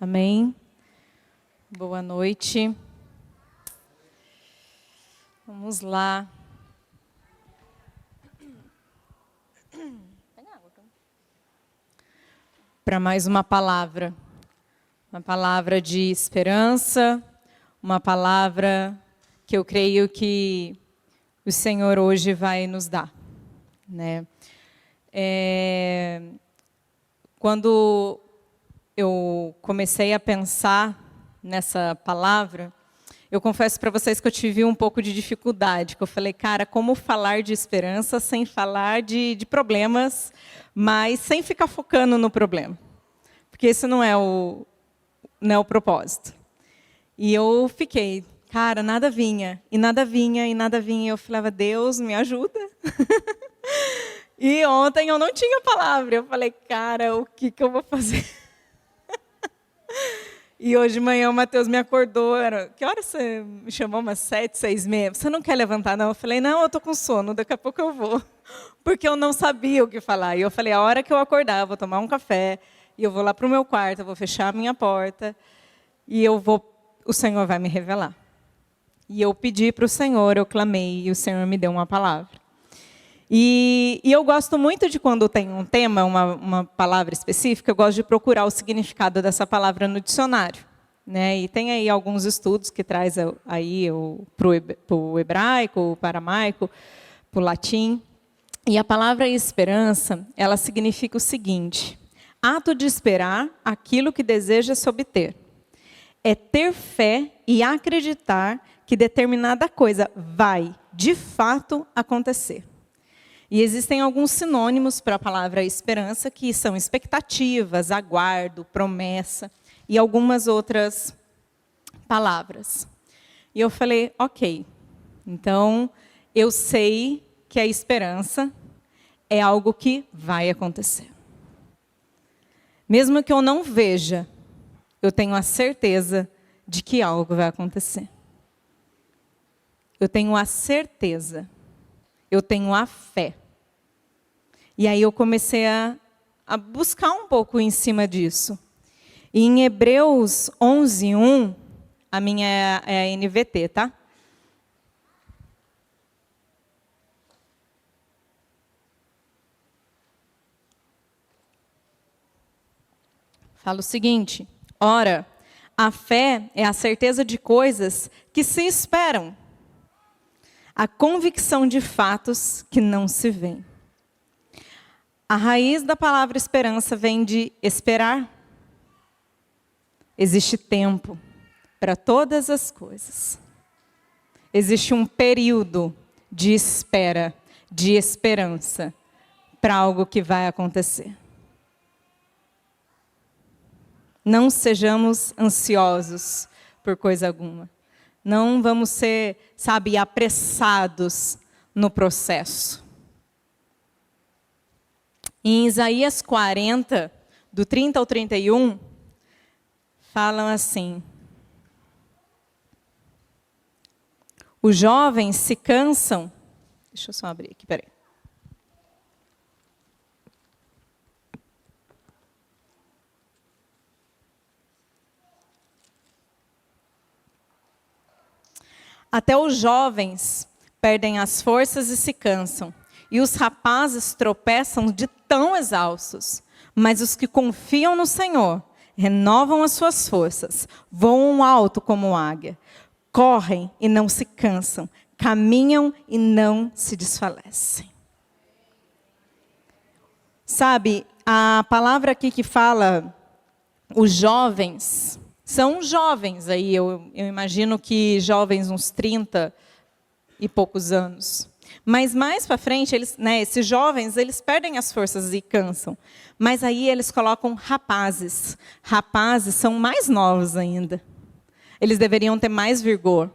Amém? Boa noite. Vamos lá. Para mais uma palavra de esperança, uma palavra que eu creio que o Senhor hoje vai nos dar, né? Quando eu comecei a pensar nessa palavra, eu confesso para vocês que eu tive um pouco de dificuldade, que eu falei, cara, como falar de esperança sem falar de problemas, mas sem ficar focando no problema, porque esse não é o propósito. E eu fiquei, cara, nada vinha, e nada vinha, e nada vinha. Eu falava, Deus, me ajuda. E ontem eu não tinha palavra. Eu falei, cara, o que eu vou fazer? E hoje de manhã o Matheus me acordou. Que hora você me chamou? Umas 7, 6h30. Você não quer levantar, não? Eu falei, não, eu estou com sono, daqui a pouco eu vou. Porque eu não sabia o que falar. E eu falei, a hora que eu acordar, eu vou tomar um café, e eu vou lá para o meu quarto, eu vou fechar a minha porta, e o Senhor vai me revelar. E eu pedi para o Senhor, eu clamei, e o Senhor me deu uma palavra. E eu gosto muito de quando tem um tema, uma palavra específica, eu gosto de procurar o significado dessa palavra no dicionário, né? E tem aí alguns estudos que traz aí para o hebraico, para o aramaico, para o latim. E a palavra esperança, ela significa o seguinte: ato de esperar aquilo que deseja se obter. É ter fé e acreditar que determinada coisa vai, de fato, acontecer. E existem alguns sinônimos para a palavra esperança, que são expectativas, aguardo, promessa e algumas outras palavras. E eu falei, ok, então eu sei que a esperança é algo que vai acontecer. Mesmo que eu não veja, eu tenho a certeza de que algo vai acontecer. Eu tenho a certeza. Eu tenho a fé. E aí eu comecei a buscar um pouco em cima disso. E em Hebreus 11:1, a minha é a NVT, tá? Fala o seguinte: ora, a fé é a certeza de coisas que se esperam, a convicção de fatos que não se veem. A raiz da palavra esperança vem de esperar. Existe tempo para todas as coisas. Existe um período de espera, de esperança, para algo que vai acontecer. Não sejamos ansiosos por coisa alguma. Não vamos ser, apressados no processo. Em Isaías 40, do 30 ao 31, falam assim: os jovens se cansam. Deixa eu só abrir aqui, peraí. Até os jovens perdem as forças e se cansam, e os rapazes tropeçam de tão exaustos. Mas os que confiam no Senhor renovam as suas forças, voam alto como águia, correm e não se cansam, caminham e não se desfalecem. Sabe, a palavra aqui que fala os jovens, são jovens aí, eu imagino que jovens uns 30 e poucos anos. Mas mais para frente, esses jovens, eles perdem as forças e cansam. Mas aí eles colocam rapazes. Rapazes são mais novos ainda. Eles deveriam ter mais vigor.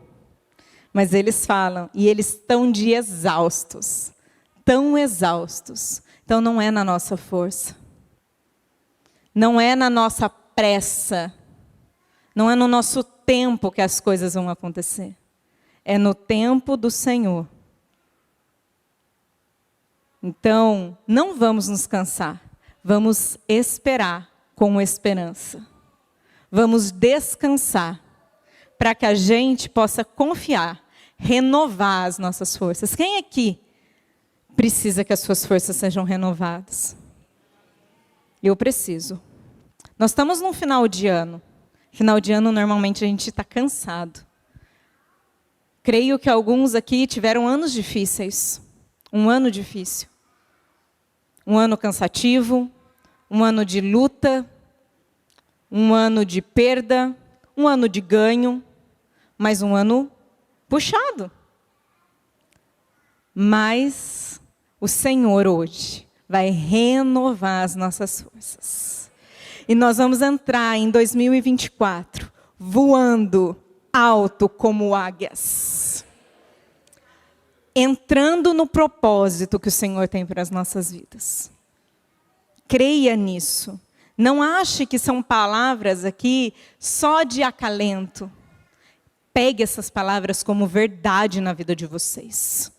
Mas eles falam, e eles estão de exaustos. Tão exaustos. Então não é na nossa força. Não é na nossa pressa. Não é no nosso tempo que as coisas vão acontecer. É no tempo do Senhor. Então, não vamos nos cansar. Vamos esperar com esperança. vamos descansar, para que a gente possa confiar, renovar as nossas forças. Quem aqui precisa que as suas forças sejam renovadas? Eu preciso. Nós estamos num final de ano. Final de ano, normalmente, a gente está cansado. Creio que alguns aqui tiveram anos difíceis. Um ano difícil. Um ano cansativo. Um ano de luta. Um ano de perda. Um ano de ganho. Mas um ano puxado. Mas o Senhor hoje vai renovar as nossas forças. E nós vamos entrar em 2024 voando alto como águias. Entrando no propósito que o Senhor tem para as nossas vidas. Creia nisso. Não ache que são palavras aqui só de acalento. Pegue essas palavras como verdade na vida de vocês.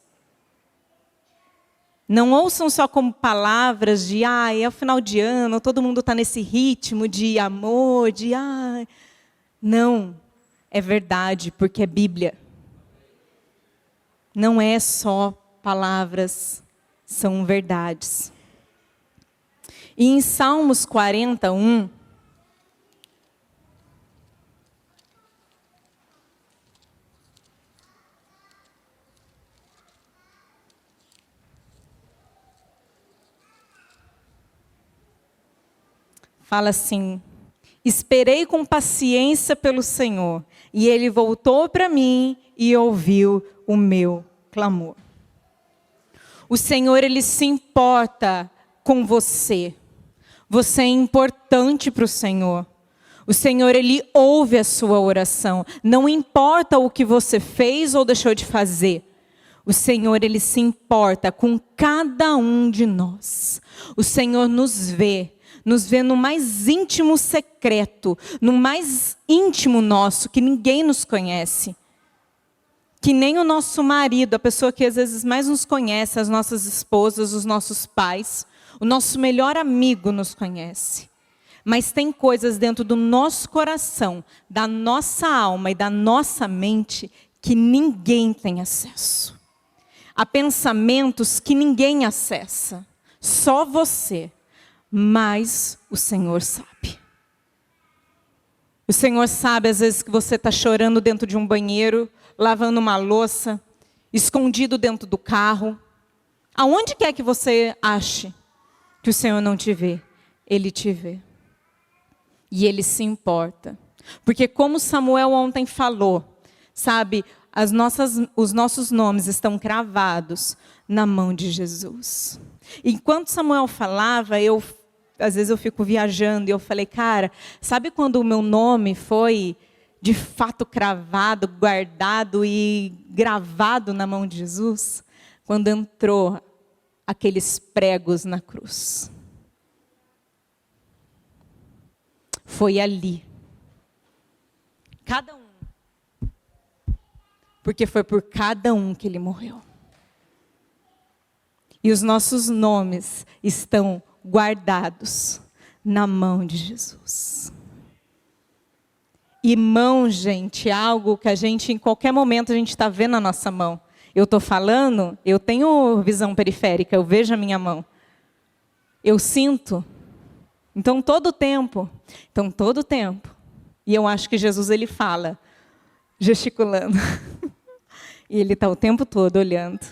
Não ouçam só como palavras de, é o final de ano, todo mundo está nesse ritmo de amor, Não, é verdade, porque é Bíblia. Não é só palavras, são verdades. E em Salmos 41, fala assim: esperei com paciência pelo Senhor, e Ele voltou para mim e ouviu o meu clamor. O Senhor, Ele se importa com você. Você é importante para o Senhor. O Senhor, Ele ouve a sua oração. Não importa o que você fez ou deixou de fazer. O Senhor, Ele se importa com cada um de nós. O Senhor nos vê no mais íntimo secreto, no mais íntimo nosso, que ninguém nos conhece. Que nem o nosso marido, a pessoa que às vezes mais nos conhece, as nossas esposas, os nossos pais, o nosso melhor amigo nos conhece. Mas tem coisas dentro do nosso coração, da nossa alma e da nossa mente que ninguém tem acesso. Há pensamentos que ninguém acessa, só você. Mas o Senhor sabe. O Senhor sabe, às vezes, que você está chorando dentro de um banheiro, lavando uma louça, escondido dentro do carro. Aonde quer que você ache que o Senhor não te vê, Ele te vê. E Ele se importa. Porque como Samuel ontem falou, sabe, os nossos nomes estão cravados na mão de Jesus. Enquanto Samuel falava, às vezes eu fico viajando e eu falei, cara, sabe quando o meu nome foi de fato cravado, guardado e gravado na mão de Jesus? Quando entrou aqueles pregos na cruz. Foi ali. Cada um. Porque foi por cada um que Ele morreu. E os nossos nomes estão guardados na mão de Jesus. E mão, gente, é algo que a gente, em qualquer momento, a gente está vendo na nossa mão. Eu estou falando, eu tenho visão periférica, eu vejo a minha mão. Eu sinto. Então, todo o tempo. E eu acho que Jesus, Ele fala, gesticulando. E Ele está o tempo todo olhando.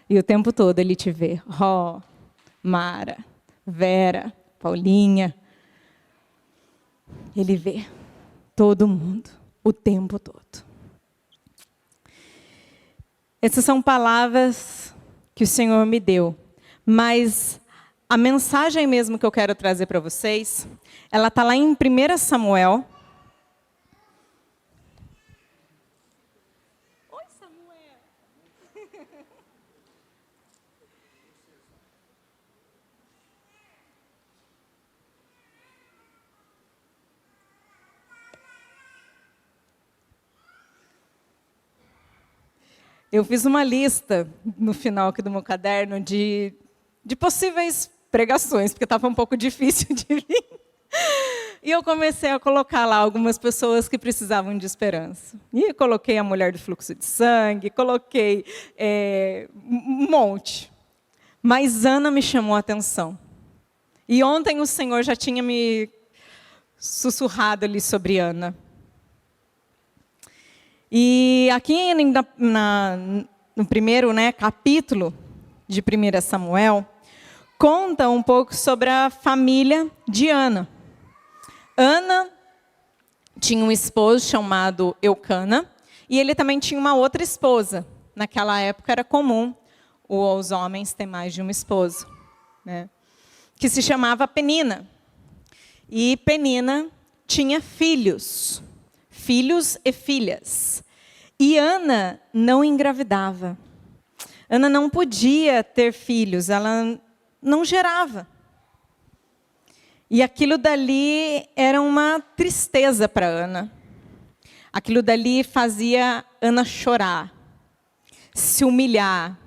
E o tempo todo Ele te vê. Mara, Vera, Paulinha. Ele vê todo mundo, o tempo todo. Essas são palavras que o Senhor me deu. Mas a mensagem mesmo que eu quero trazer para vocês, ela está lá em 1 Samuel. Oi, Samuel. Eu fiz uma lista no final aqui do meu caderno de possíveis pregações, porque estava um pouco difícil de vir. E eu comecei a colocar lá algumas pessoas que precisavam de esperança. E coloquei a mulher do fluxo de sangue, coloquei um monte. Mas Ana me chamou a atenção. E ontem o Senhor já tinha me sussurrado ali sobre Ana. E aqui no primeiro capítulo de 1 Samuel, conta um pouco sobre a família de Ana. Ana tinha um esposo chamado Eucana, e ele também tinha uma outra esposa. Naquela época era comum os homens terem mais de uma esposa, né? Que se chamava Penina. E Penina tinha filhos e filhas. E Ana não engravidava. Ana não podia ter filhos, ela não gerava. E aquilo dali era uma tristeza para Ana. Aquilo dali fazia Ana chorar, se humilhar,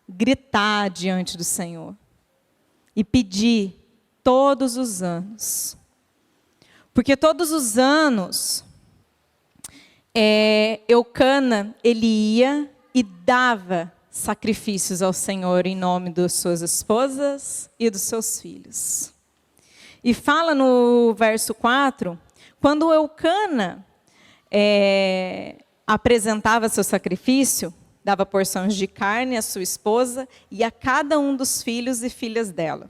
gritar diante do Senhor e pedir todos os anos. Porque todos os anos, Eucana, ele ia e dava sacrifícios ao Senhor em nome das suas esposas e dos seus filhos. E fala no verso 4, quando Eucana apresentava seu sacrifício, dava porções de carne à sua esposa e a cada um dos filhos e filhas dela.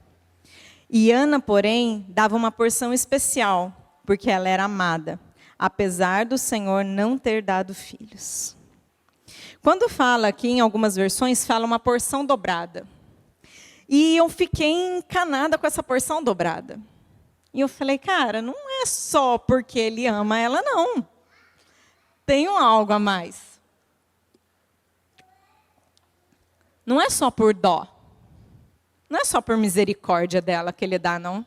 E Ana, porém, dava uma porção especial, porque ela era amada, apesar do Senhor não ter dado filhos. Quando fala aqui, em algumas versões, fala uma porção dobrada. E eu fiquei encanada com essa porção dobrada. E eu falei, cara, não é só porque ele ama ela, não. Tem algo a mais. Não é só por dó. Não é só por misericórdia dela que ele dá, não.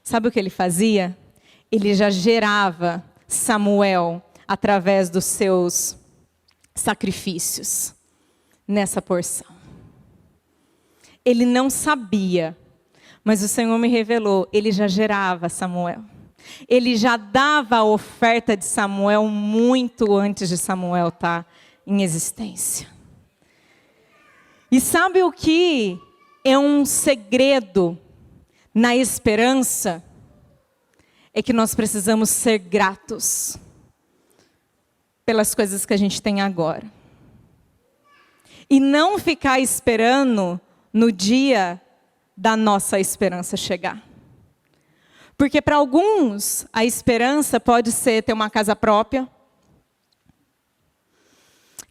Sabe o que ele fazia? Ele já gerava Samuel através dos seus sacrifícios nessa porção. Ele não sabia, mas o Senhor me revelou, ele já gerava Samuel. Ele já dava a oferta de Samuel muito antes de Samuel estar em existência. E sabe o que é um segredo na esperança? É que nós precisamos ser gratos pelas coisas que a gente tem agora. E não ficar esperando no dia da nossa esperança chegar. Porque para alguns, a esperança pode ser ter uma casa própria,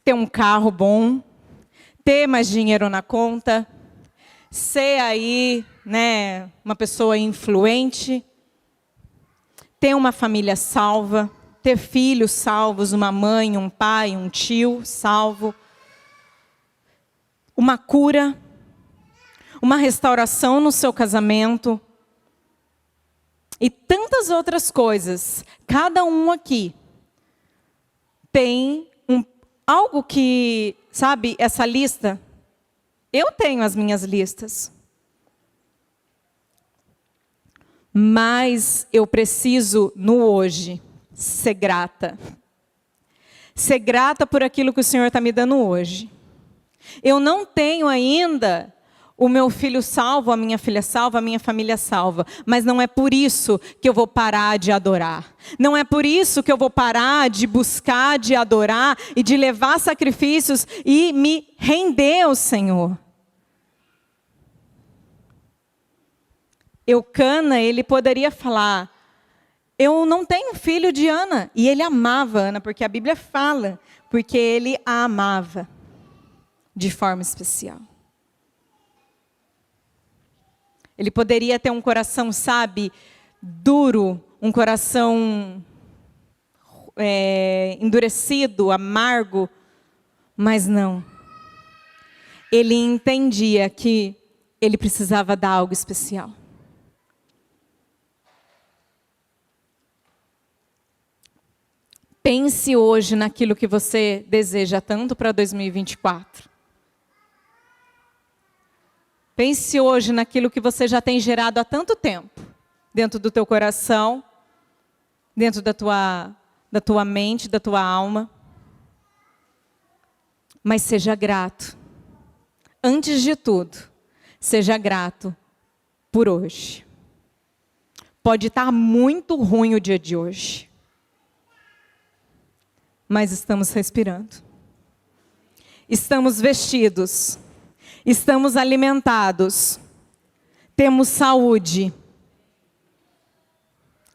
ter um carro bom, ter mais dinheiro na conta, ser aí, uma pessoa influente, ter uma família salva, ter filhos salvos, uma mãe, um pai, um tio salvo, uma cura, uma restauração no seu casamento e tantas outras coisas. Cada um aqui tem algo que, sabe, essa lista, eu tenho as minhas listas. Mas eu preciso, no hoje, ser grata. Ser grata por aquilo que o Senhor está me dando hoje. Eu não tenho ainda o meu filho salvo, a minha filha salva, a minha família salva. Mas não é por isso que eu vou parar de adorar. Não é por isso que eu vou parar de buscar, de adorar e de levar sacrifícios e me render ao Senhor. Eucana, ele poderia falar, eu não tenho filho de Ana. E ele amava Ana, porque a Bíblia fala, porque ele a amava de forma especial. Ele poderia ter um coração, sabe, duro, um coração endurecido, amargo, mas não. Ele entendia que ele precisava dar algo especial. Pense hoje naquilo que você deseja tanto para 2024. Pense hoje naquilo que você já tem gerado há tanto tempo. dentro do teu coração, dentro da tua mente, da tua alma. Mas seja grato. Antes de tudo, seja grato por hoje. Pode estar muito ruim o dia de hoje, mas estamos respirando. Estamos vestidos. Estamos alimentados. Temos saúde.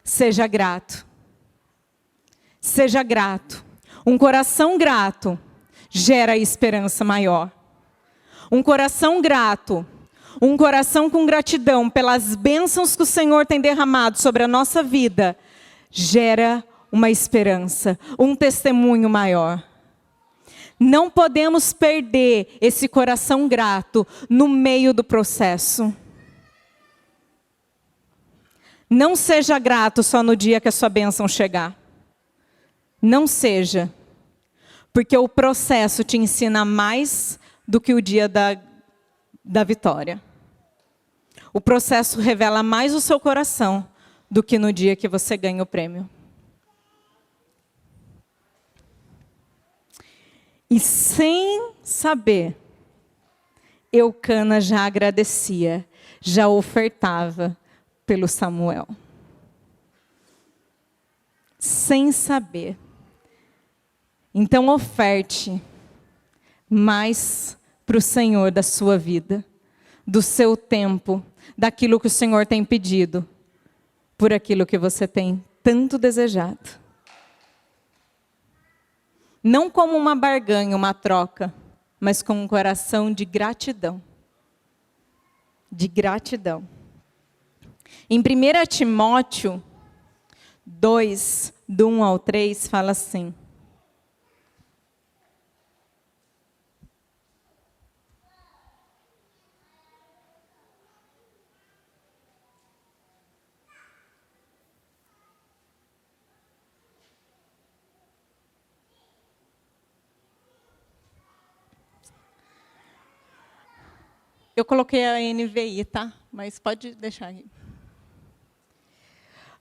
Seja grato. Seja grato. Um coração grato gera esperança maior. Um coração grato, um coração com gratidão pelas bênçãos que o Senhor tem derramado sobre a nossa vida, gera uma esperança, um testemunho maior. Não podemos perder esse coração grato no meio do processo. Não seja grato só no dia que a sua bênção chegar. Não seja. Porque o processo te ensina mais do que o dia da vitória. O processo revela mais o seu coração do que no dia que você ganha o prêmio. E sem saber, Eucana já agradecia, já ofertava pelo Samuel. Sem saber. Então oferte mais para o Senhor da sua vida, do seu tempo, daquilo que o Senhor tem pedido, por aquilo que você tem tanto desejado. Não como uma barganha, uma troca, mas com um coração de gratidão. De gratidão. Em 1 Timóteo 2, do 1 ao 3, fala assim: eu coloquei a NVI, tá? Mas pode deixar aí.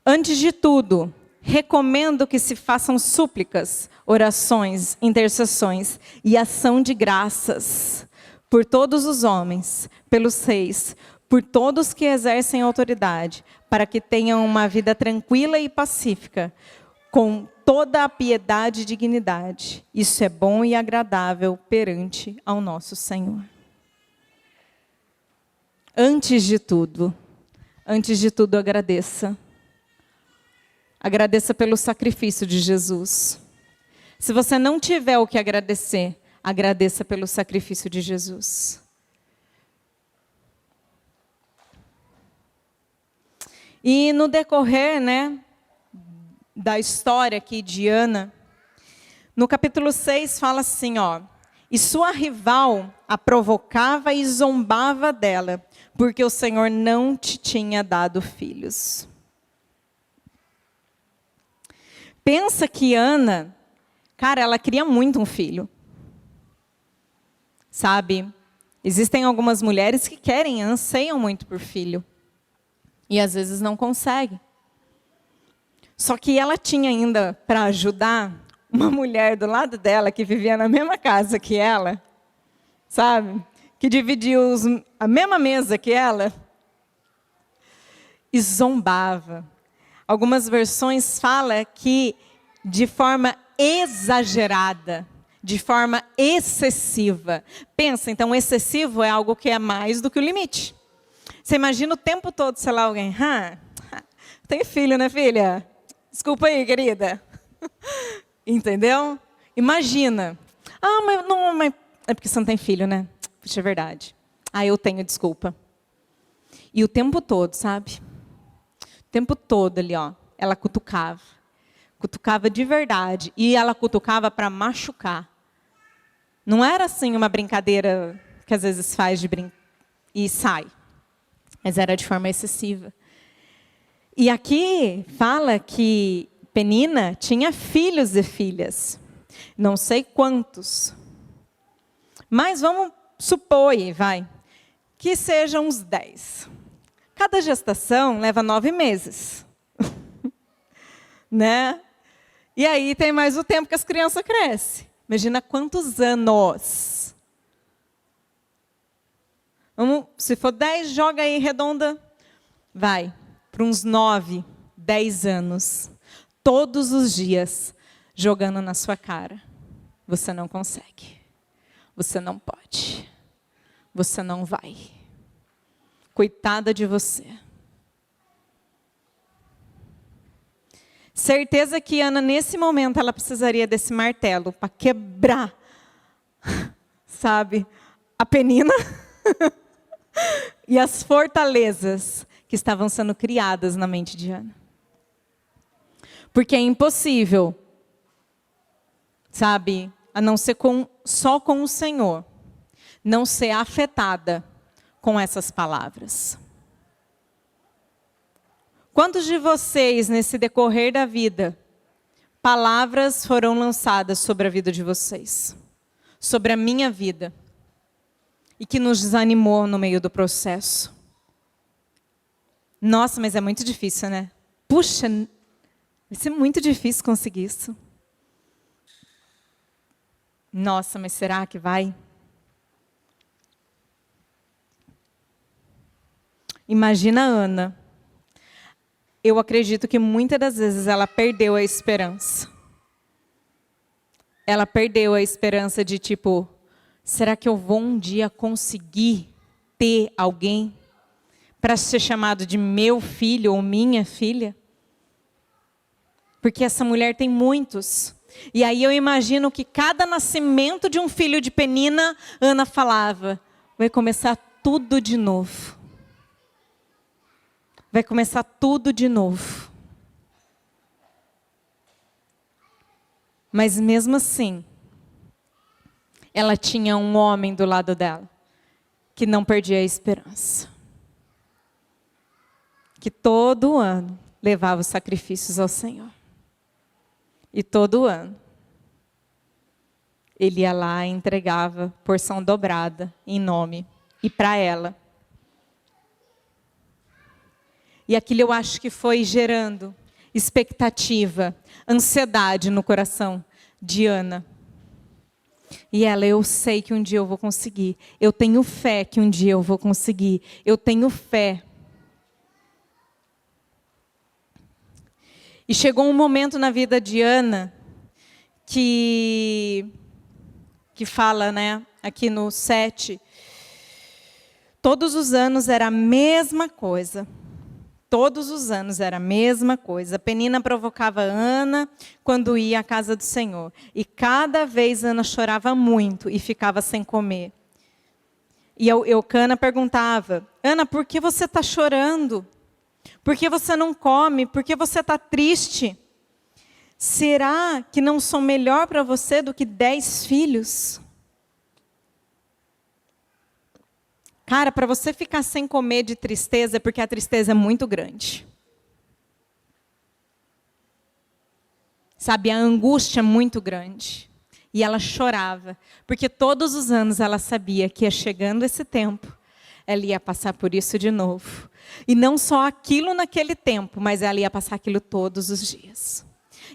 Antes de tudo, recomendo que se façam súplicas, orações, intercessões e ação de graças por todos os homens, pelos reis, por todos que exercem autoridade, para que tenham uma vida tranquila e pacífica, com toda a piedade e dignidade. Isso é bom e agradável perante ao nosso Senhor. Antes de tudo agradeça. Agradeça pelo sacrifício de Jesus. Se você não tiver o que agradecer, agradeça pelo sacrifício de Jesus. E no decorrer, da história aqui de Ana, no capítulo 6 fala assim, e sua rival a provocava e zombava dela, porque o Senhor não te tinha dado filhos. Pensa que Ana, ela queria muito um filho. Sabe? Existem algumas mulheres que querem, anseiam muito por filho. E às vezes não conseguem. Só que ela tinha ainda, para ajudar, uma mulher do lado dela, que vivia na mesma casa que ela, sabe? Que dividia a mesma mesa que ela, e zombava. Algumas versões falam que de forma exagerada, de forma excessiva. Pensa, então, excessivo é algo que é mais do que o limite. Você imagina o tempo todo, sei lá, alguém, tem filho, né, filha? Desculpa aí, querida. Entendeu? Imagina. Mas é porque você não tem filho, né? Puxa, é verdade. Eu tenho, desculpa. E o tempo todo, sabe? O tempo todo ali, ela cutucava. Cutucava de verdade. E ela cutucava para machucar. Não era assim uma brincadeira que às vezes faz e sai. Mas era de forma excessiva. E aqui fala que Penina tinha filhos e filhas. Não sei quantos. Mas vamos supor, que sejam uns 10. Cada gestação leva 9 meses. Né? E aí tem mais o tempo que as crianças crescem. Imagina quantos anos. Vamos, se for 10, joga aí redonda. Vai para uns 9, 10 anos. Todos os dias jogando na sua cara. Você não consegue. Você não pode. Você não vai. Coitada de você. Certeza que Ana, nesse momento, ela precisaria desse martelo para quebrar, sabe, a Penina e as fortalezas que estavam sendo criadas na mente de Ana. Porque é impossível, sabe, a não ser só com o Senhor, não ser afetada com essas palavras. Quantos de vocês, nesse decorrer da vida, palavras foram lançadas sobre a vida de vocês? Sobre a minha vida? E que nos desanimou no meio do processo? Nossa, mas é muito difícil, né? Puxa, vai ser muito difícil conseguir isso. Nossa, mas será que vai? Imagina a Ana. Eu acredito que muitas das vezes ela perdeu a esperança. Ela perdeu a esperança de tipo, será que eu vou um dia conseguir ter alguém para ser chamado de meu filho ou minha filha? Porque essa mulher tem muitos. E aí eu imagino que cada nascimento de um filho de Penina, Ana falava, vai começar tudo de novo. Vai começar tudo de novo. Mas mesmo assim, ela tinha um homem do lado dela, que não perdia a esperança. Que todo ano levava os sacrifícios ao Senhor. E todo ano, ele ia lá e entregava porção dobrada em nome e para ela. E aquilo eu acho que foi gerando expectativa, ansiedade no coração de Ana. E ela, eu sei que um dia eu vou conseguir. Eu tenho fé que um dia eu vou conseguir. Eu tenho fé. E chegou um momento na vida de Ana que fala, né, aqui no 7, todos os anos era a mesma coisa. Todos os anos era a mesma coisa. Penina provocava Ana quando ia à casa do Senhor. E cada vez Ana chorava muito e ficava sem comer. E Eucana perguntava, Ana, por que você está chorando? Por que você não come? Por que você está triste? Será que não sou melhor para você do que 10 filhos? Cara, para você ficar sem comer de tristeza, é porque a tristeza é muito grande. Sabe, a angústia é muito grande. E ela chorava, porque todos os anos ela sabia que ia chegando esse tempo, ela ia passar por isso de novo. E não só aquilo naquele tempo, mas ela ia passar aquilo todos os dias.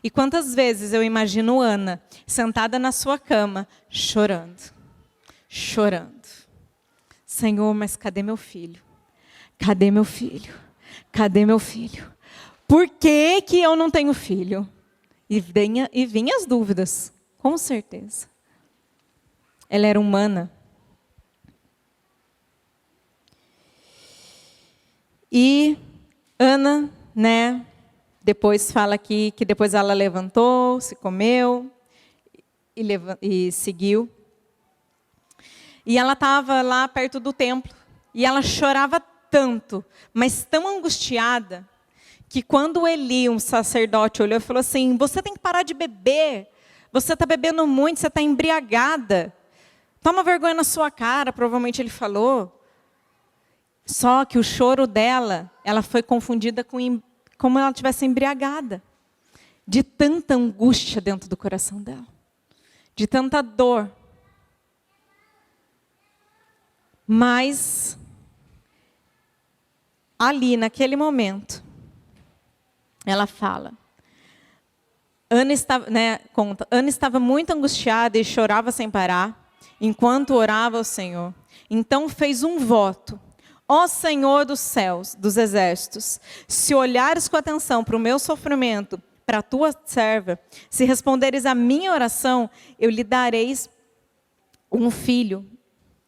E quantas vezes eu imagino Ana, sentada na sua cama, chorando, chorando. Senhor, mas cadê meu filho? Cadê meu filho? Cadê meu filho? Por que que eu não tenho filho? E vinha as dúvidas, com certeza. Ela era humana. E Ana, né, depois fala aqui que depois ela levantou, se comeu e seguiu. E ela estava lá perto do templo. E ela chorava tanto, mas tão angustiada, que quando Eli, um sacerdote, olhou e falou assim, você tem que parar de beber. Você está bebendo muito, você está embriagada. Toma vergonha na sua cara, provavelmente ele falou. Só que o choro dela, ela foi confundida com como ela estivesse embriagada. De tanta angústia dentro do coração dela. De tanta dor. Mas ali, naquele momento, ela fala. Ana estava muito angustiada e chorava sem parar, enquanto orava ao Senhor. Então fez um voto. Ó Senhor dos céus, dos exércitos, se olhares com atenção para o meu sofrimento, para a tua serva, se responderes à minha oração, eu lhe dareis um filho.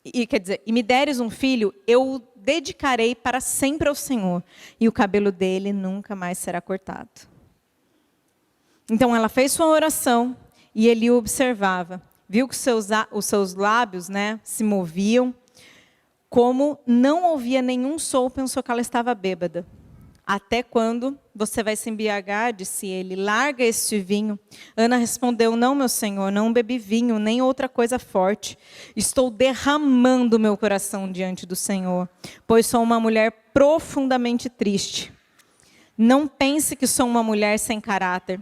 E me deres um filho, eu o dedicarei para sempre ao Senhor, e o cabelo dele nunca mais será cortado. Então ela fez sua oração, e ele o observava. Viu que os seus lábios, se moviam. Como não ouvia nenhum som, pensou que ela estava bêbada. Até quando você vai se embriagar, disse ele, larga este vinho. Ana respondeu, não, meu senhor, não bebi vinho, nem outra coisa forte. Estou derramando meu coração diante do Senhor, pois sou uma mulher profundamente triste. Não pense que sou uma mulher sem caráter.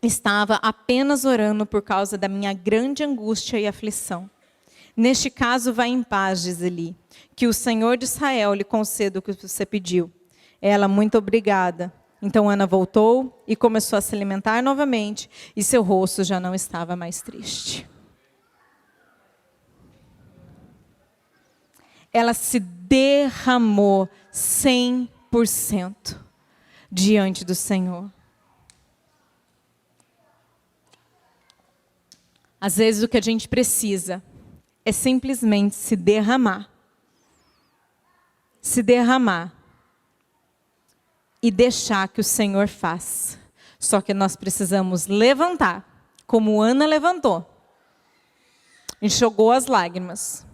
Estava apenas orando por causa da minha grande angústia e aflição. Neste caso, vá em paz, diz Eli, que o Senhor de Israel lhe conceda o que você pediu. Ela, muito obrigada. Então Ana voltou e começou a se alimentar novamente, e seu rosto já não estava mais triste. Ela se derramou 100% diante do Senhor. Às vezes o que a gente precisa é simplesmente se derramar. Se derramar. E deixar que o Senhor faça. Só que nós precisamos levantar, como Ana levantou. Enxugou as lágrimas.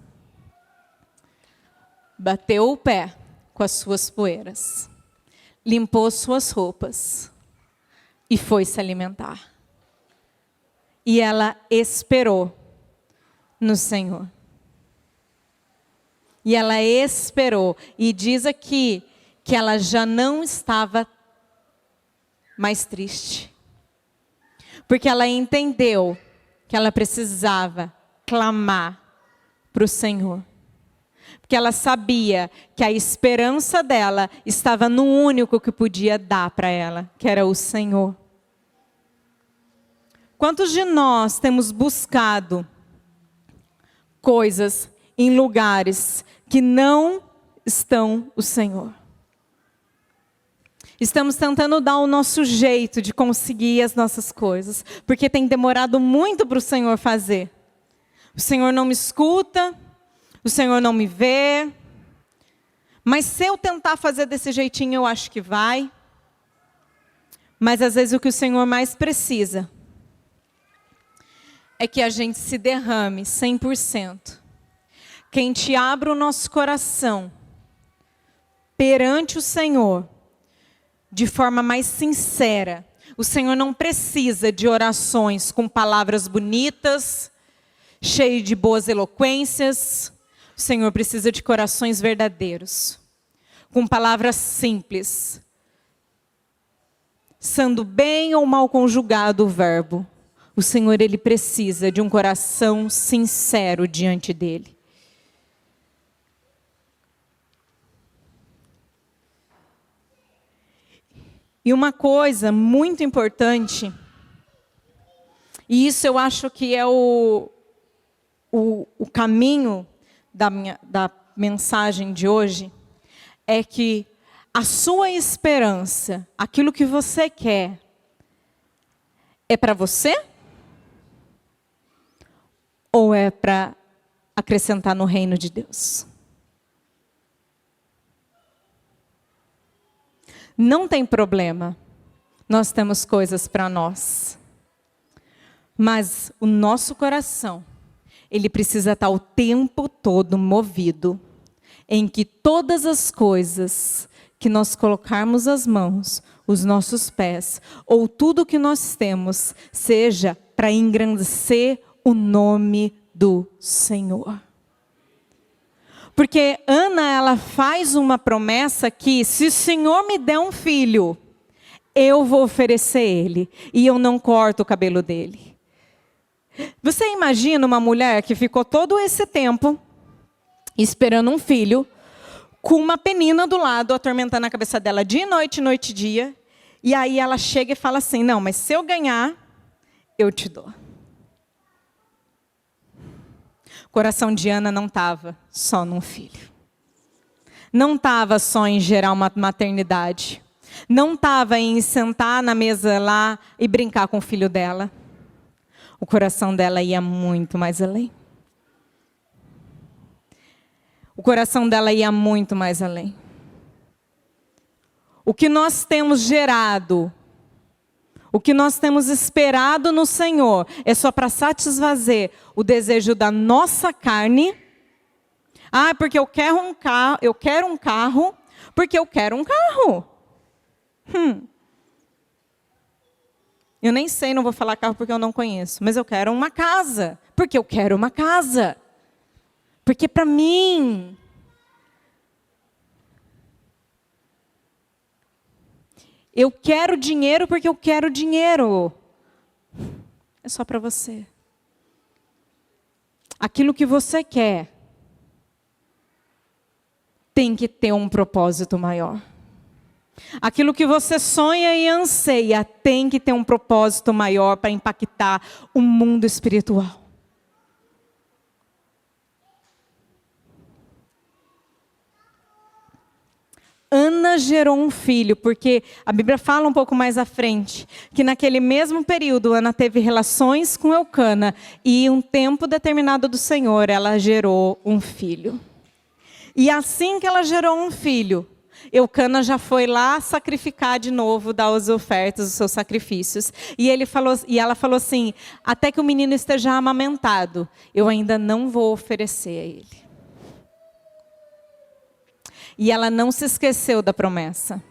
Bateu o pé com as suas poeiras. Limpou suas roupas. E foi se alimentar. E ela esperou no Senhor. E ela esperou. E diz aqui que ela já não estava mais triste. Porque ela entendeu que ela precisava clamar para o Senhor. Porque ela sabia que a esperança dela estava no único que podia dar para ela, que era o Senhor. Quantos de nós temos buscado coisas em lugares que não estão o Senhor? Estamos tentando dar o nosso jeito de conseguir as nossas coisas, porque tem demorado muito para o Senhor fazer. O Senhor não me escuta, o Senhor não me vê, mas se eu tentar fazer desse jeitinho, eu acho que vai. Mas às vezes o que o Senhor mais precisa é que a gente se derrame 100%. Que a gente abra o nosso coração perante o Senhor de forma mais sincera. O Senhor não precisa de orações com palavras bonitas, cheio de boas eloquências. O Senhor precisa de corações verdadeiros, com palavras simples, sendo bem ou mal conjugado o verbo. O Senhor, Ele precisa de um coração sincero diante dEle. E uma coisa muito importante, e isso eu acho que é o caminho da mensagem de hoje, é que a sua esperança, aquilo que você quer, é para você? Ou é para acrescentar no reino de Deus? Não tem problema, nós temos coisas para nós. Mas o nosso coração, ele precisa estar o tempo todo movido, em que todas as coisas que nós colocarmos as mãos, os nossos pés, ou tudo que nós temos, seja para engrandecer o nome do Senhor. Porque Ana, ela faz uma promessa que, se o Senhor me der um filho, eu vou oferecer ele, e eu não corto o cabelo dele. Você imagina uma mulher que ficou todo esse tempo esperando um filho, com uma penina do lado, atormentando a cabeça dela dia e noite, noite e dia. E aí ela chega e fala assim, não, mas se eu ganhar, eu te dou. O coração de Ana não estava só num filho. Não estava só em gerar uma maternidade. Não estava em sentar na mesa lá e brincar com o filho dela. O coração dela ia muito mais além. O coração dela ia muito mais além. O que nós temos gerado, o que nós temos esperado no Senhor, é só para satisfazer o desejo da nossa carne. Ah, porque eu quero um carro, porque eu quero um carro. Eu nem sei, não vou falar carro porque eu não conheço, mas eu quero uma casa, porque eu quero uma casa. Porque para mim, eu quero dinheiro porque eu quero dinheiro. É só para você. Aquilo que você quer tem que ter um propósito maior. Aquilo que você sonha e anseia tem que ter um propósito maior para impactar o mundo espiritual. Ana gerou um filho, porque a Bíblia fala um pouco mais à frente, que naquele mesmo período Ana teve relações com Eucana, e um tempo determinado do Senhor ela gerou um filho. E assim que ela gerou um filho, Eucana já foi lá sacrificar de novo, dar as ofertas, os seus sacrifícios. E ela falou assim, até que o menino esteja amamentado, eu ainda não vou oferecer a ele. E ela não se esqueceu da promessa.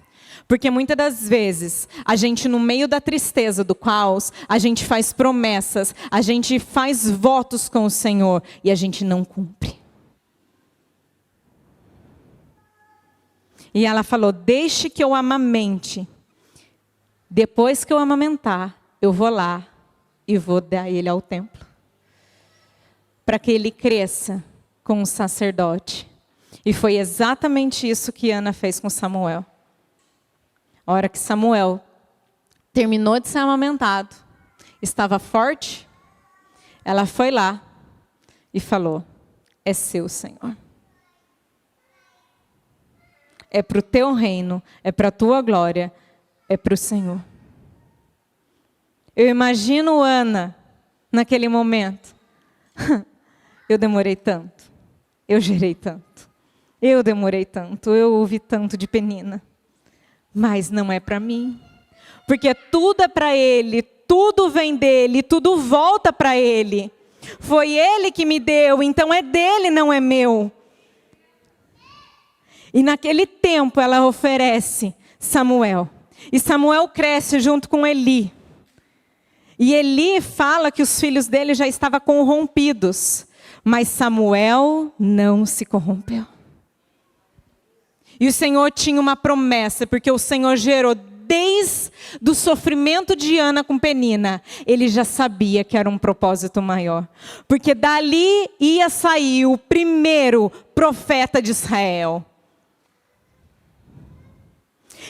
Porque muitas das vezes, a gente no meio da tristeza, do caos, a gente faz promessas, a gente faz votos com o Senhor e a gente não cumpre. E ela falou, deixe que eu amamente. Depois que eu amamentar, eu vou lá e vou dar ele ao templo. Para que ele cresça com o sacerdote. E foi exatamente isso que Ana fez com Samuel. A hora que Samuel terminou de ser amamentado, estava forte, ela foi lá e falou, é seu, Senhor. É para o teu reino, é para a tua glória, é para o Senhor. Eu imagino Ana, naquele momento. Eu demorei tanto, eu gerei tanto, eu demorei tanto, eu ouvi tanto de Penina. Mas não é para mim. Porque tudo é para Ele, tudo vem dEle, tudo volta para Ele. Foi Ele que me deu, então é dEle, não é meu. E naquele tempo ela oferece Samuel. E Samuel cresce junto com Eli. E Eli fala que os filhos dele já estavam corrompidos. Mas Samuel não se corrompeu. E o Senhor tinha uma promessa, porque o Senhor gerou desde o sofrimento de Ana com Penina. Ele já sabia que era um propósito maior. Porque dali ia sair o primeiro profeta de Israel.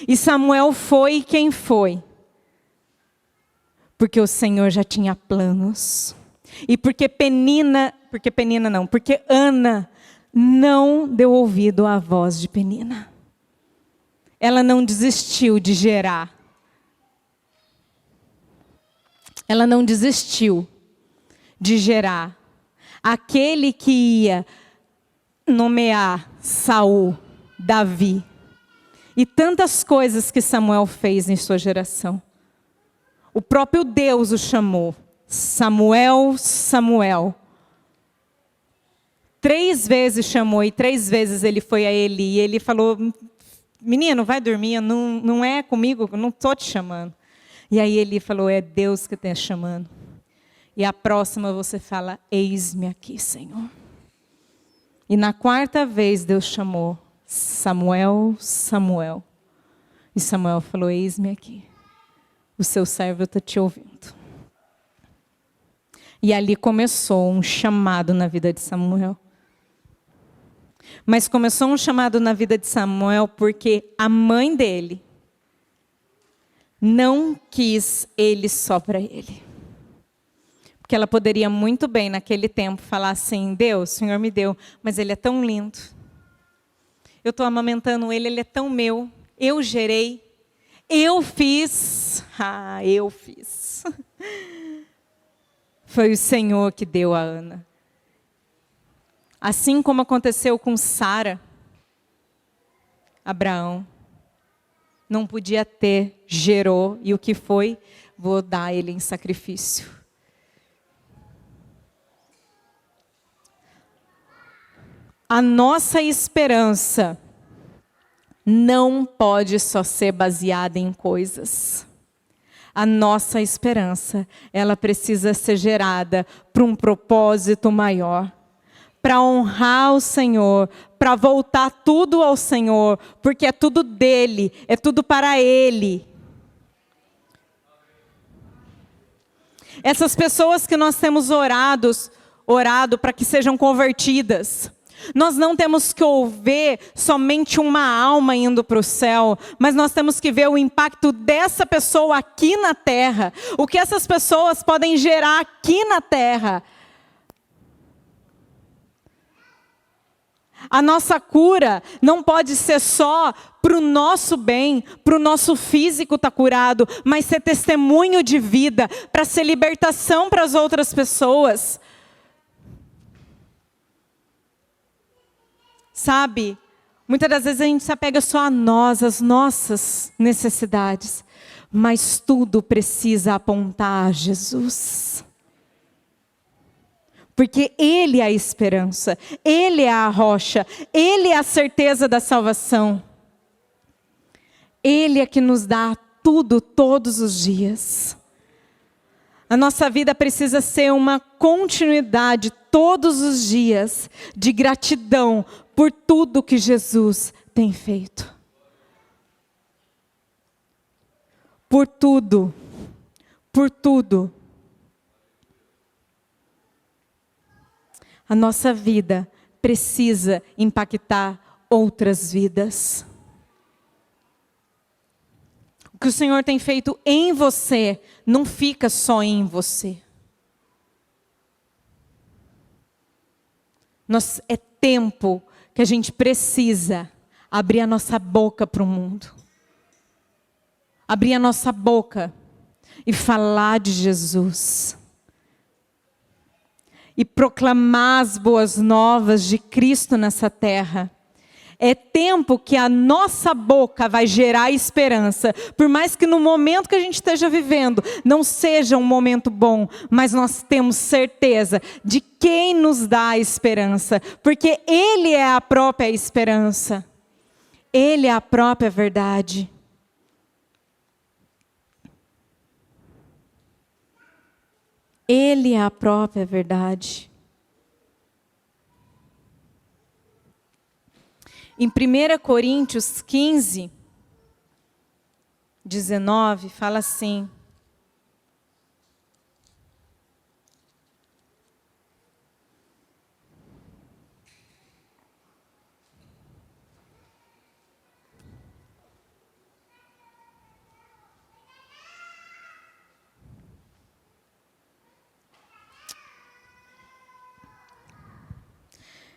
E Samuel foi quem foi. Porque o Senhor já tinha planos. E porque Ana não deu ouvido à voz de Penina. Ela não desistiu de gerar. Ela não desistiu de gerar aquele que ia nomear Saul, Davi. E tantas coisas que Samuel fez em sua geração. O próprio Deus o chamou. Samuel, Samuel. 3 vezes chamou e 3 vezes ele foi a Eli. E ele falou, menino, vai dormir, não é comigo, não estou te chamando. E aí Eli falou, é Deus que está chamando. E a próxima você fala, eis-me aqui, Senhor. E na 4ª vez Deus chamou, Samuel, Samuel. E Samuel falou, eis-me aqui. O seu servo está te ouvindo. E ali começou um chamado na vida de Samuel. Mas começou um chamado na vida de Samuel porque a mãe dele não quis ele só para ele. Porque ela poderia muito bem, naquele tempo, falar assim: Deus, o Senhor me deu, mas ele é tão lindo. Eu estou amamentando ele, ele é tão meu. Eu gerei. Eu fiz. Eu fiz. Foi o Senhor que deu a Ana. Assim como aconteceu com Sara, Abraão não podia ter, gerou, e o que foi? Vou dar ele em sacrifício. A nossa esperança não pode só ser baseada em coisas. A nossa esperança, ela precisa ser gerada para um propósito maior. Para honrar o Senhor, para voltar tudo ao Senhor, porque é tudo dele, é tudo para Ele. Essas pessoas que nós temos orado para que sejam convertidas, nós não temos que ouvir somente uma alma indo para o céu, mas nós temos que ver o impacto dessa pessoa aqui na terra, o que essas pessoas podem gerar aqui na terra. A nossa cura não pode ser só para o nosso bem, para o nosso físico estar curado, mas ser testemunho de vida, para ser libertação para as outras pessoas. Sabe, muitas das vezes a gente se apega só a nós, as nossas necessidades, mas tudo precisa apontar a Jesus. Porque Ele é a esperança, Ele é a rocha, Ele é a certeza da salvação. Ele é que nos dá tudo todos os dias. A nossa vida precisa ser uma continuidade todos os dias de gratidão por tudo que Jesus tem feito. Por tudo, por tudo. A nossa vida precisa impactar outras vidas. O que o Senhor tem feito em você, não fica só em você. É tempo que a gente precisa abrir a nossa boca para o mundo. Abrir a nossa boca e falar de Jesus. E proclamar as boas novas de Cristo nessa terra. É tempo que a nossa boca vai gerar esperança. Por mais que no momento que a gente esteja vivendo não seja um momento bom, mas nós temos certeza de quem nos dá a esperança. Porque Ele é a própria esperança. Ele é a própria verdade. Ele é a própria verdade. Em 1 Coríntios 15, 19, fala assim: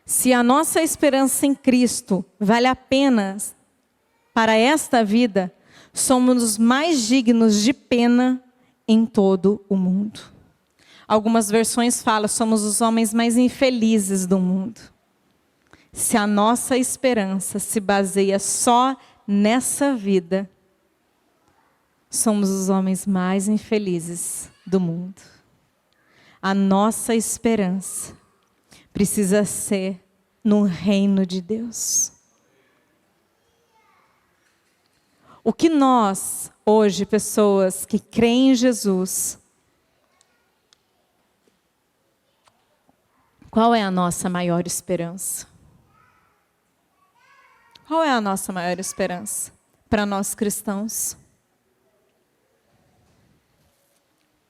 se a nossa esperança em Cristo vale a pena para esta vida, somos os mais dignos de pena em todo o mundo. Algumas versões falam, somos os homens mais infelizes do mundo. Se a nossa esperança se baseia só nessa vida, somos os homens mais infelizes do mundo. A nossa esperança precisa ser no reino de Deus. O que nós, hoje, pessoas que creem em Jesus, qual é a nossa maior esperança? Qual é a nossa maior esperança para nós cristãos?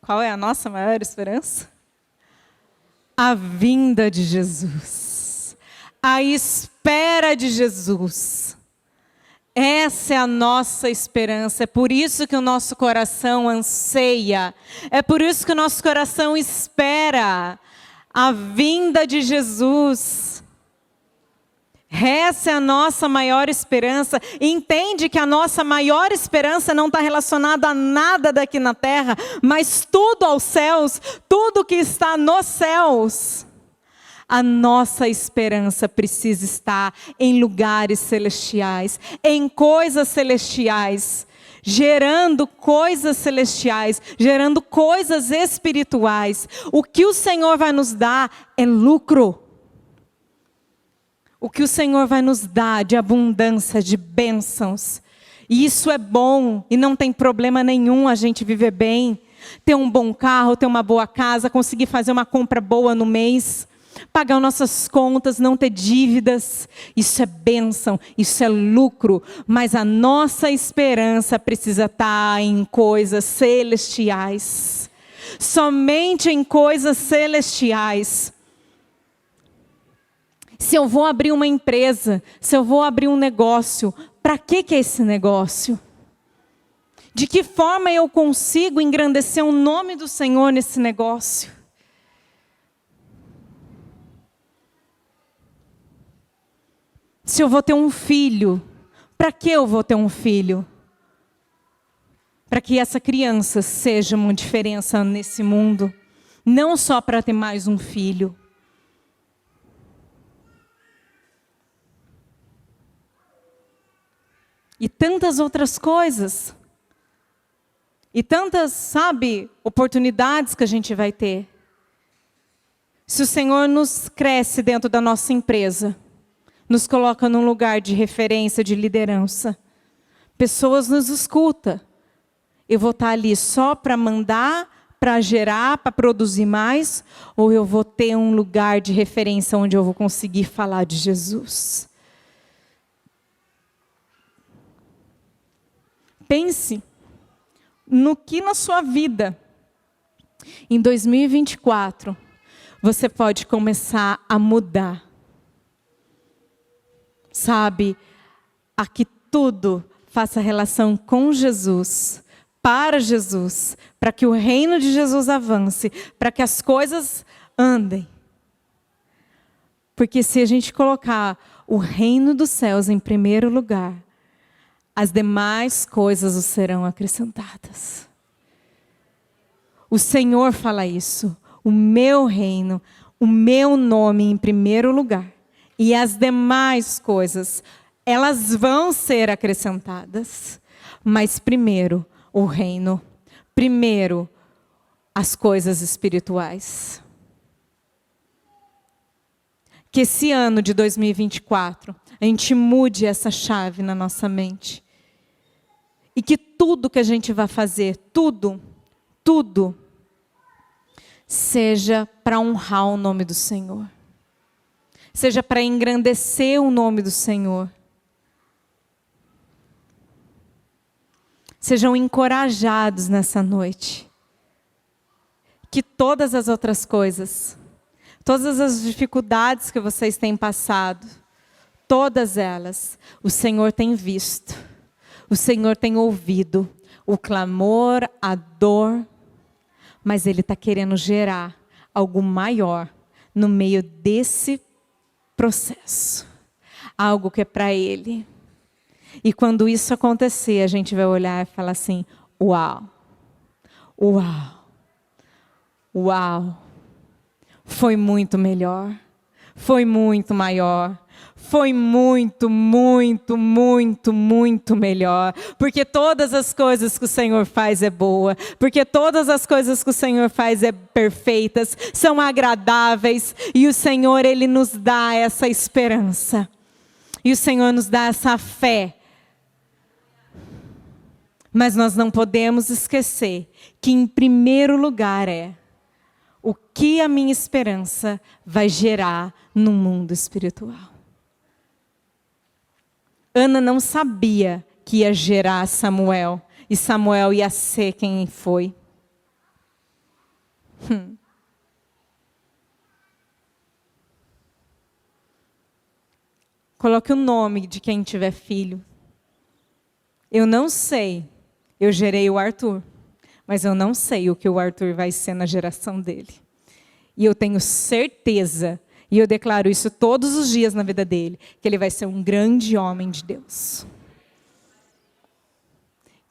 Qual é a nossa maior esperança? A vinda de Jesus. A esperança espera de Jesus. Essa é a nossa esperança, é por isso que o nosso coração anseia, é por isso que o nosso coração espera a vinda de Jesus. Essa é a nossa maior esperança. Entende que a nossa maior esperança não está relacionada a nada daqui na terra, mas tudo aos céus, tudo que está nos céus. A nossa esperança precisa estar em lugares celestiais, em coisas celestiais, gerando coisas celestiais, gerando coisas espirituais. O que o Senhor vai nos dar é lucro. O que o Senhor vai nos dar de abundância, de bênçãos. E isso é bom e não tem problema nenhum a gente viver bem. Ter um bom carro, ter uma boa casa, conseguir fazer uma compra boa no mês. Pagar nossas contas, não ter dívidas, isso é bênção, isso é lucro, mas a nossa esperança precisa estar em coisas celestiais, somente em coisas celestiais. Se eu vou abrir uma empresa, se eu vou abrir um negócio, para que é esse negócio? De que forma eu consigo engrandecer o nome do Senhor nesse negócio? Se eu vou ter um filho, para que eu vou ter um filho? Para que essa criança seja uma diferença nesse mundo, não só para ter mais um filho. E tantas outras coisas. E tantas, oportunidades que a gente vai ter. Se o Senhor nos cresce dentro da nossa empresa, nos coloca num lugar de referência, de liderança. Pessoas nos escutam. Eu vou estar ali só para mandar, para gerar, para produzir mais? Ou eu vou ter um lugar de referência onde eu vou conseguir falar de Jesus? Pense no que na sua vida, em 2024, você pode começar a mudar. A que tudo faça relação com Jesus, para que o reino de Jesus avance, para que as coisas andem. Porque se a gente colocar o reino dos céus em primeiro lugar, as demais coisas os serão acrescentadas. O Senhor fala isso, o meu reino, o meu nome em primeiro lugar. E as demais coisas, elas vão ser acrescentadas. Mas primeiro, o reino. Primeiro, as coisas espirituais. Que esse ano de 2024, a gente mude essa chave na nossa mente. E que tudo que a gente vai fazer, tudo, seja para honrar o nome do Senhor. Seja para engrandecer o nome do Senhor. Sejam encorajados nessa noite. Que todas as outras coisas, todas as dificuldades que vocês têm passado, todas elas, o Senhor tem visto. O Senhor tem ouvido o clamor, a dor, mas Ele está querendo gerar algo maior no meio desse processo, algo que é para Ele. E quando isso acontecer, a gente vai olhar e falar assim: uau, uau, uau, foi muito melhor, foi muito maior, foi muito, muito, muito, muito melhor, porque todas as coisas que o Senhor faz é boa, porque todas as coisas que o Senhor faz é perfeitas, são agradáveis, e o Senhor, Ele nos dá essa esperança, e o Senhor nos dá essa fé. Mas nós não podemos esquecer que em primeiro lugar o que a minha esperança vai gerar no mundo espiritual. Ana não sabia que ia gerar Samuel, e Samuel ia ser quem foi. Coloque o nome de quem tiver filho. Eu não sei, eu gerei o Arthur, mas eu não sei o que o Arthur vai ser na geração dele. E eu tenho certeza, e eu declaro isso todos os dias na vida dele, que ele vai ser um grande homem de Deus.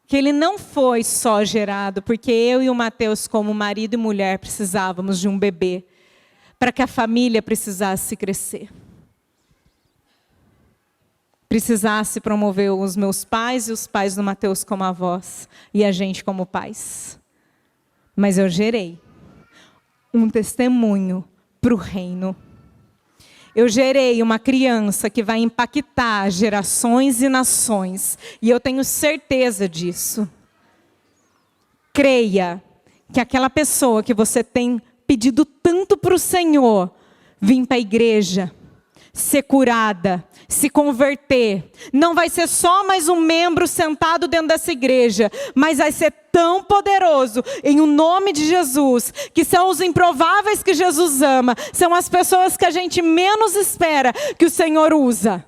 Que ele não foi só gerado porque eu e o Mateus, como marido e mulher, precisávamos de um bebê, para que a família precisasse crescer. Precisasse promover os meus pais e os pais do Mateus como avós, e a gente como pais. Mas eu gerei um testemunho para o reino. Eu gerei uma criança que vai impactar gerações e nações. E eu tenho certeza disso. Creia que aquela pessoa que você tem pedido tanto para o Senhor vir para a igreja, ser curada, se converter, não vai ser só mais um membro sentado dentro dessa igreja, mas vai ser tão poderoso, em o nome de Jesus, que são os improváveis que Jesus ama, são as pessoas que a gente menos espera que o Senhor usa.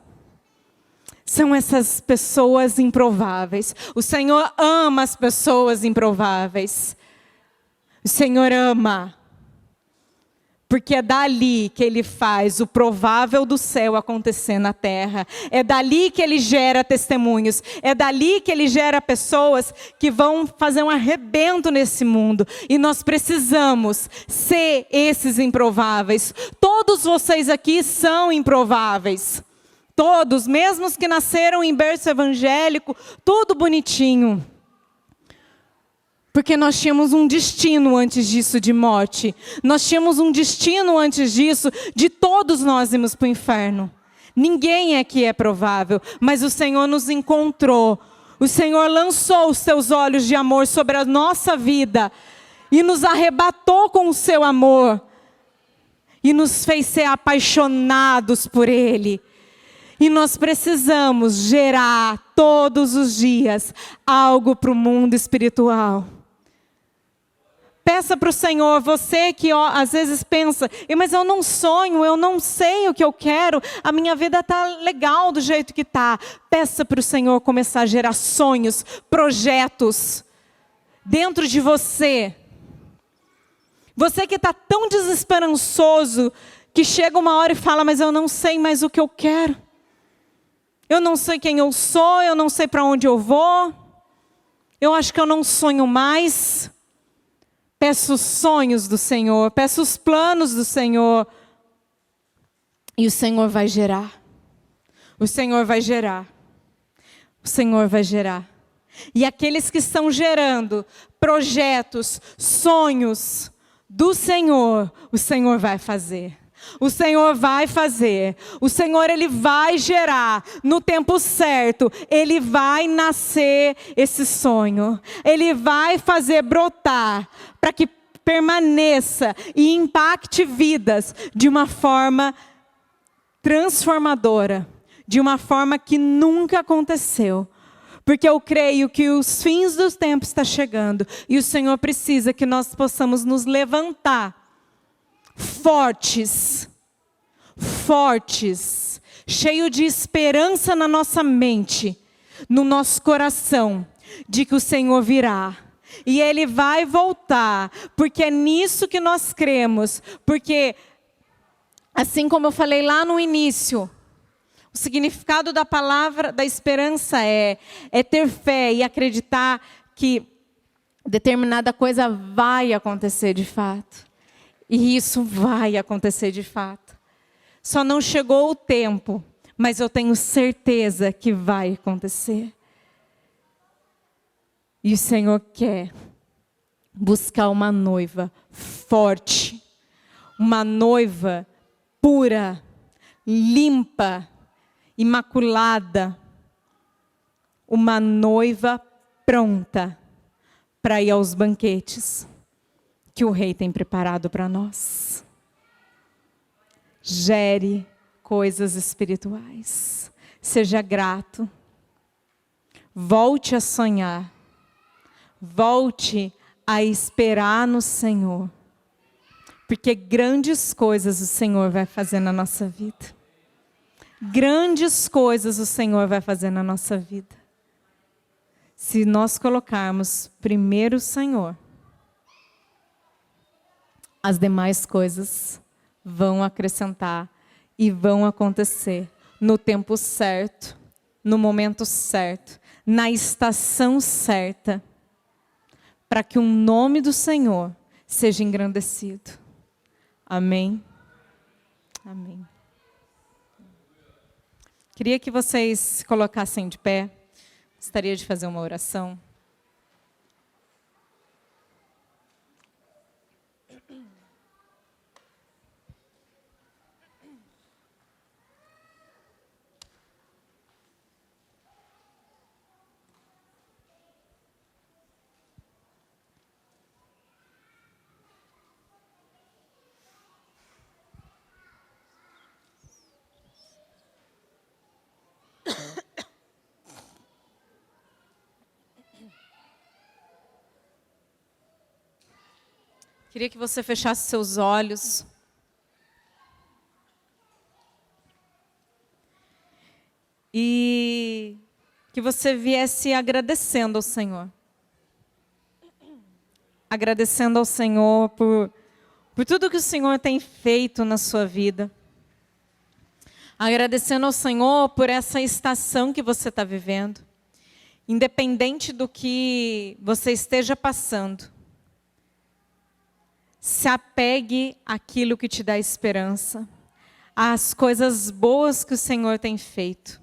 São essas pessoas improváveis. O Senhor ama as pessoas improváveis. O Senhor ama. Porque é dali que Ele faz o provável do céu acontecer na terra. É dali que Ele gera testemunhos. É dali que Ele gera pessoas que vão fazer um arrebento nesse mundo. E nós precisamos ser esses improváveis. Todos vocês aqui são improváveis. Todos, mesmo os que nasceram em berço evangélico, tudo bonitinho. Porque nós tínhamos um destino antes disso de morte. Nós tínhamos um destino antes disso de todos nós irmos para o inferno. Ninguém aqui é provável, mas o Senhor nos encontrou. O Senhor lançou os seus olhos de amor sobre a nossa vida e nos arrebatou com o seu amor. E nos fez ser apaixonados por Ele. E nós precisamos gerar todos os dias algo para o mundo espiritual. Peça para o Senhor, você que às vezes pensa, mas eu não sonho, eu não sei o que eu quero, a minha vida está legal do jeito que está. Peça para o Senhor começar a gerar sonhos, projetos dentro de você. Você que está tão desesperançoso, que chega uma hora e fala, mas eu não sei mais o que eu quero. Eu não sei quem eu sou, eu não sei para onde eu vou. Eu acho que eu não sonho mais. Peço os sonhos do Senhor, peço os planos do Senhor. E o Senhor vai gerar. O Senhor vai gerar. O Senhor vai gerar. E aqueles que estão gerando projetos, sonhos do Senhor, o Senhor vai fazer. O Senhor vai fazer, o Senhor Ele vai gerar no tempo certo, Ele vai nascer esse sonho, Ele vai fazer brotar para que permaneça e impacte vidas de uma forma transformadora, de uma forma que nunca aconteceu. Porque eu creio que os fins dos tempos estão chegando e o Senhor precisa que nós possamos nos levantar fortes, cheio de esperança na nossa mente, no nosso coração, de que o Senhor virá. E Ele vai voltar, porque é nisso que nós cremos. Porque, assim como eu falei lá no início, o significado da palavra da esperança é ter fé e acreditar que determinada coisa vai acontecer de fato. E isso vai acontecer de fato. Só não chegou o tempo, mas eu tenho certeza que vai acontecer. E o Senhor quer buscar uma noiva forte, uma noiva pura, limpa, imaculada, uma noiva pronta para ir aos banquetes que o Rei tem preparado para nós. Gere coisas espirituais. Seja grato. Volte a sonhar. Volte a esperar no Senhor. Porque grandes coisas o Senhor vai fazer na nossa vida. Grandes coisas o Senhor vai fazer na nossa vida. Se nós colocarmos primeiro o Senhor, as demais coisas vão acrescentar e vão acontecer no tempo certo, no momento certo, na estação certa, para que o nome do Senhor seja engrandecido. Amém? Amém. Queria que vocês se colocassem de pé. Gostaria de fazer uma oração. Queria que você fechasse seus olhos. E que você viesse agradecendo ao Senhor. Agradecendo ao Senhor por tudo que o Senhor tem feito na sua vida. Agradecendo ao Senhor por essa estação que você está vivendo. Independente do que você esteja passando. Se apegue àquilo que te dá esperança, às coisas boas que o Senhor tem feito.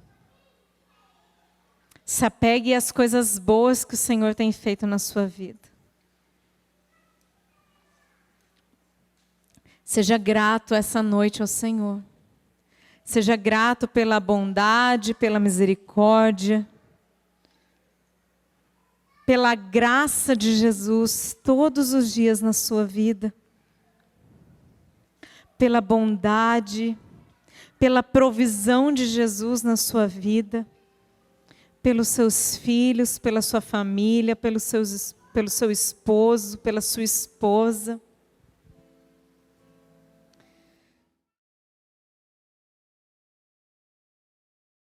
Se apegue às coisas boas que o Senhor tem feito na sua vida. Seja grato essa noite ao Senhor. Seja grato pela bondade, pela misericórdia, pela graça de Jesus todos os dias na sua vida, pela bondade, pela provisão de Jesus na sua vida, pelos seus filhos, pela sua família, pelo seu esposo, pela sua esposa.